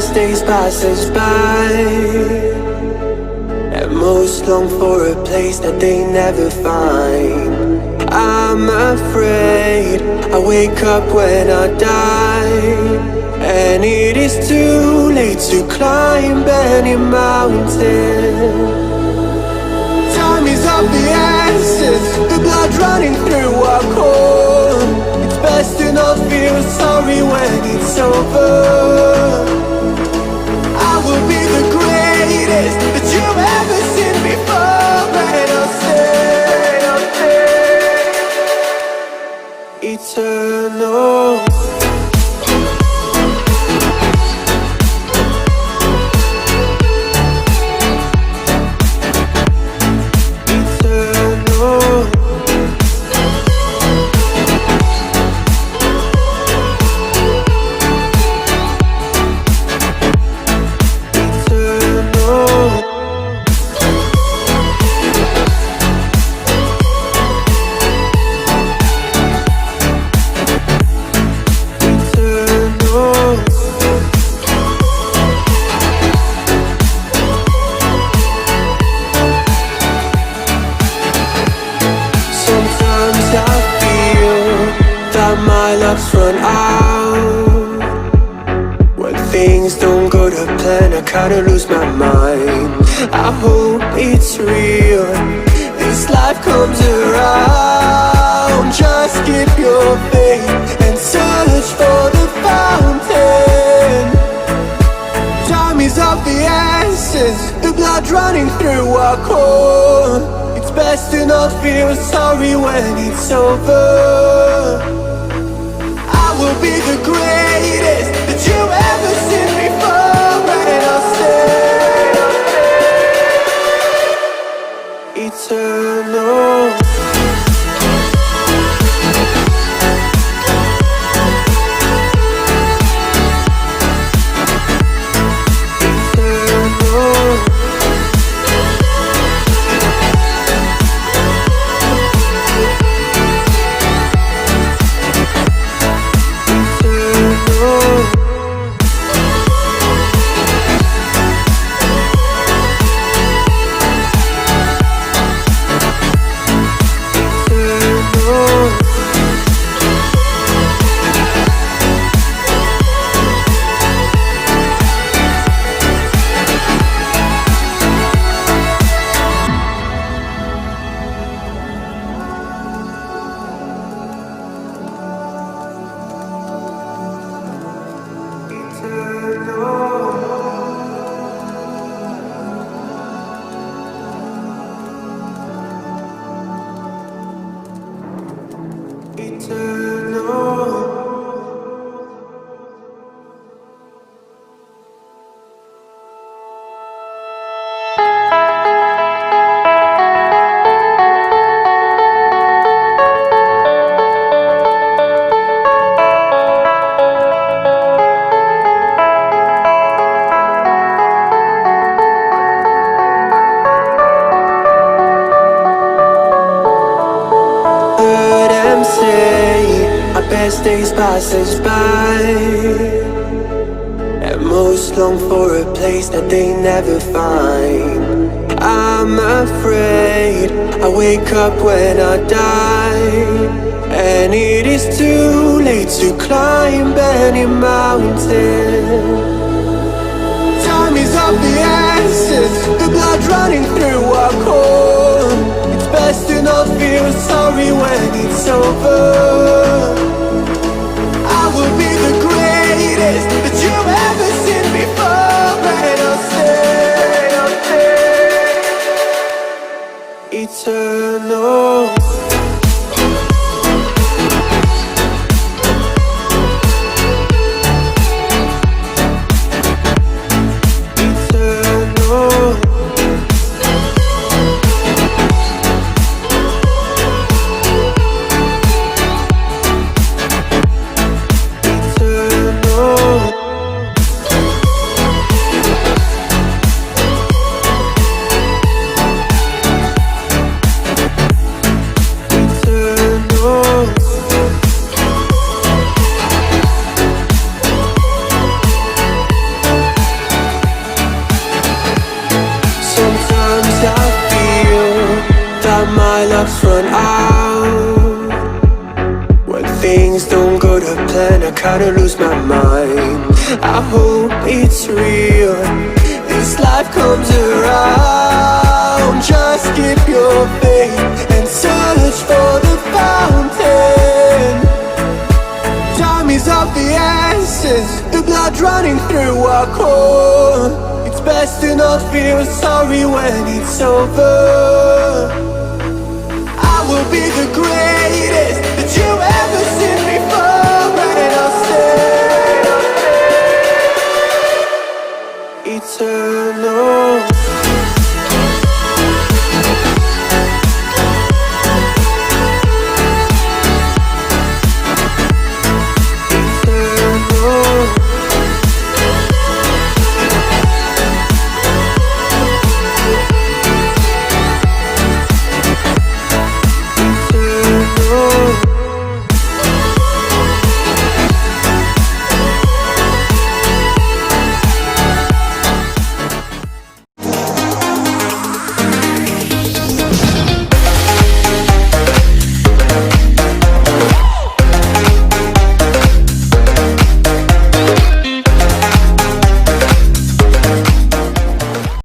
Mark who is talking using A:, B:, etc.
A: best days pass us by, and most long for a place that they never find. I'm afraid I wake up when I die, and it is too late to climb any mountain. Time is of the essence, the blood running through our core. It's best to not feel sorry when it's over. I will be the greatest that you've ever seen before, and I'll stay eternal. Run out when things don't go to plan. I kinda lose my mind. I hope it's real, this life comes around. Just keep your faith and search for the fountain. Time is of the essence, the blood running through our core. It's best to not feel sorry when it's over. Will be the greatest that you've ever seen before, and I'll stay eternal. Best days pass us by, and most long for a place that they never find. I'm afraid I wake up when I die, and it is too late to climb any mountain. Time is of the essence, the blood running through our core. It's best to not feel sorry when it's over. I will be the greatest that you've ever seen before, and I'll stay eternal. my luck's run out. When things don't go to plan, I kinda lose my mind. I hope it's real, this life comes around. Just keep your faith and search for the fountain. Time is of the essence, the blood running through our core. It's best to not feel sorry when it's over. I will be the greatest that you ever seen before, and I'll stay eternal.